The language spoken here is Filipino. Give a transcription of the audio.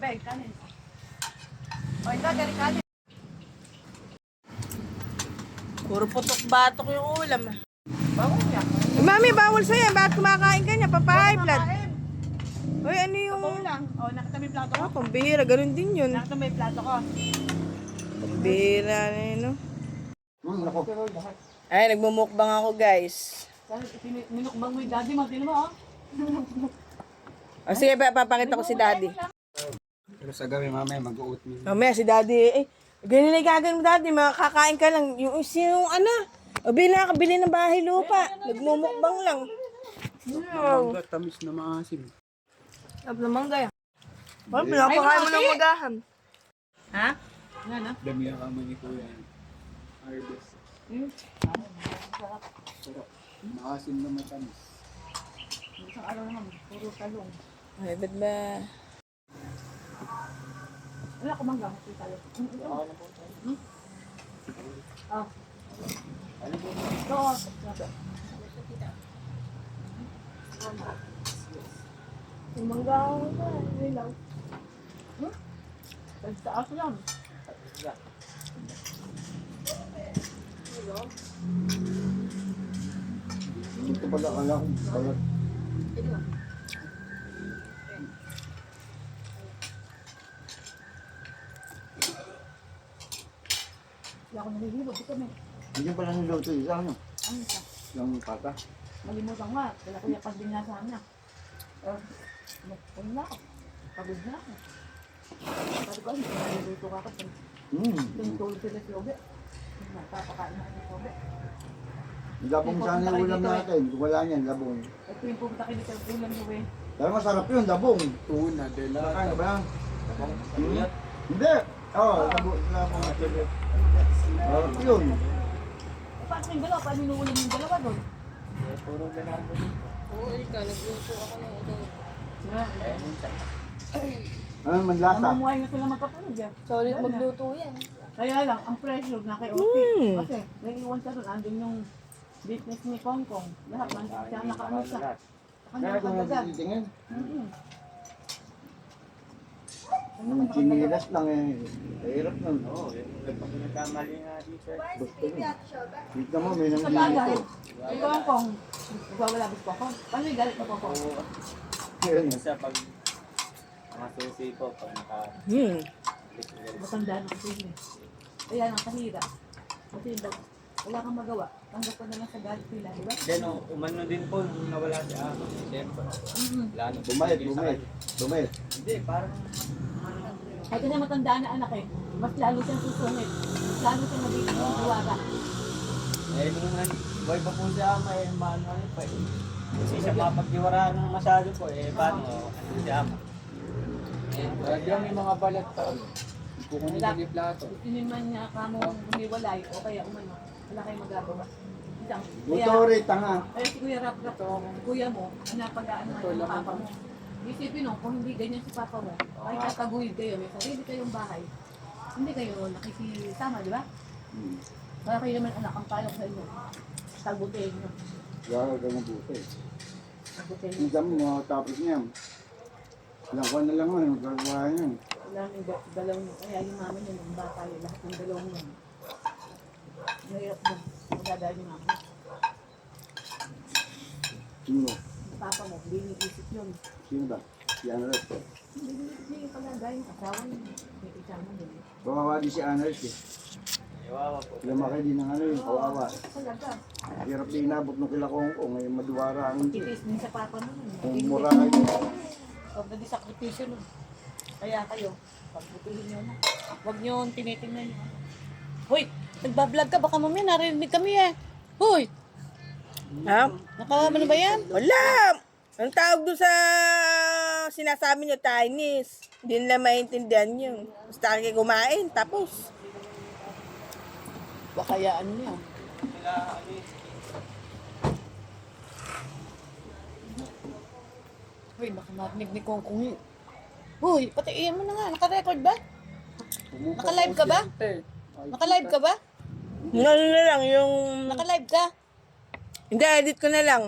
Beg, kanin. O, ito, galing kanin. Puro putok-batok yung ulam. Bawal niya. Mami, bawal sa'yo. Bakit kumakain ka niya? Papahigh blood. Uy, ano yung... Sabaw lang. O, nakita mo yung plato ko? Ah, pambihira. Ganun din yun. Nakita mo yung plato ko? Pambihira na yun, no? Ay, nagmumukbang ako, guys. Minukbang mo yung daddy mo. Tingnan mo, oh. O, sige, papakita ko si daddy. Pero sa gabi mamaya mag-oatmeal. Mamaya si daddy, ganun na gagawin mo, daddy. Makakain ka lang. Yung ano? O, binakabili ng bahay lupa. Nagmumukbang lang. Mangga, tamis na maasim. Ab naman gaya. Well, pinapakain mo ng magahan. Ha? Yan, ha? Dami ang kamay ni Kuya. Harvest. Sarap. Maasim na matamis. Isang araw naman, puro talong. Ay, ba't ba? Wala ko mangga, puro talong. Ah. Ito, Yung mangga ako ba? Nilaw. Pagtaas lang. Ito pala kala ko. Balat. Wala ko nahihibot. Ito, may. Hindi nyo pala niluto isa, ano? Ano ito? Yung pata. Malimutan nga. Wala ko yapas din nasa na. Ano na ako? Pagod na ako. Sabi ko, ano? Naluluto ka ako. Tinutulog sila sa lobe. Napapakain na ng lobe. Labong sana yung ulam natin. Kung wala niyan, labong. Ito yung pupunta kayo sa ulam mo eh. Pero masarap yun, labong. Tuna, dela. Nakain ka ba yan? Hindi. Oo, labong. Masarap yun. Paano yung dalawa? Paano inuulam yung dalawa doon? Puro ganaan mo. Oo, Erika, nagluto ako ng ito. Ano man lasa? Namumuhay na sila magkapulog yan. Solid magluto yan. Kaya lang, ang pressure na kay Oki. Kasi, naiiwan siya doon. Andun yung business ni Kong Kong. Lahat, nandun siya, nakaano siya. Kaya kung Nakadagan. natitingin, Ano chinilas lang eh. Mahirap nun. Oo, pag nagkamali nga dito. Gusto mo. Dito mo, may Sa nangyayari bagay, ko. si Kong Kong, nagwawala bis Kong Kong. Paano yung galit na Kong Kong? Ayun. Kasi pag mga susi po, pag naka... Matanda na kasi yun eh. Kaya lang, kahira. Kasi wala kang magawa. Tanggap ka na lang sa galit nila, di ba? Then, umano din po nung nawala si Ako. Siyempre. Wala na. Bumait, bumait. Bumait. Hindi, parang... Kahit na matanda na anak eh, mas lalo siyang susungit. Mas lalo siyang magiging duwaga. Eh, nung boy pa po si Ama, eh, maano ano pa eh. Kasi siya mapagdiwara ng masyado po, eh, paano, ano si Ama. Diyan may mga balat pa. Kukunin Wala. yung plato. Iniman niya ka mo humiwalay o kaya umano. Wala kayong magagawa. Isang, Motori, tanga. kaya si Kuya Rap Rap, kuya mo, napag-ano nga yung papa mo. Isipin mo, kung hindi ganyan si papa mo, ay tataguyod kayo, may sarili kayong bahay. Hindi kayo nakikisama, di ba? Kaya kayo naman anak, ang payo ko sa inyo. Tagutin nyo. Gagawa ka mabuti. Tagutin nyo. Ang dami mo, tapos niya. Ilang kuwan na lang mo, magagawa niyan. Wala nang dalawang nyo. Kaya yung mami nyo, nung bata yun, lahat ng dalawang nyo. Mahirap mo. Magdadaan yung mami. Sino? Yung papa mo, hindi nag-isip yun. Sino ba? Si Anret. Hindi yung palagay, yung asawa niya. May isama din. Kawawa din si Anret eh. Iwawa po. Lumaki din ng ano yung kawawa. Talaga. Hirap din inabot ng kila kong ngayon maduwara ang hindi. Titis din sa papa mo. Kung mura kayo. Huwag na di sakripisyo nun. Kaya kayo, pagbutihin nyo na. Huwag nyo tinitingnan nyo. Hoy, nagbablog ka. Baka mamaya narinig kami eh. Hoy, Ha? ano ba yan? Wala! Ang tawag doon sa sinasabi nyo, Chinese. Hindi nila maintindihan yun. Basta kayo kumain, tapos. Baka yaan nyo. Hoy, baka marinig ni Kong Kong yun. Hoy, patiin mo na nga. Naka-record ba? Naka-live ka ba? Naka-live ka ba? Ano na lang, yung... Naka-live ka? Hindi, edit ko na lang.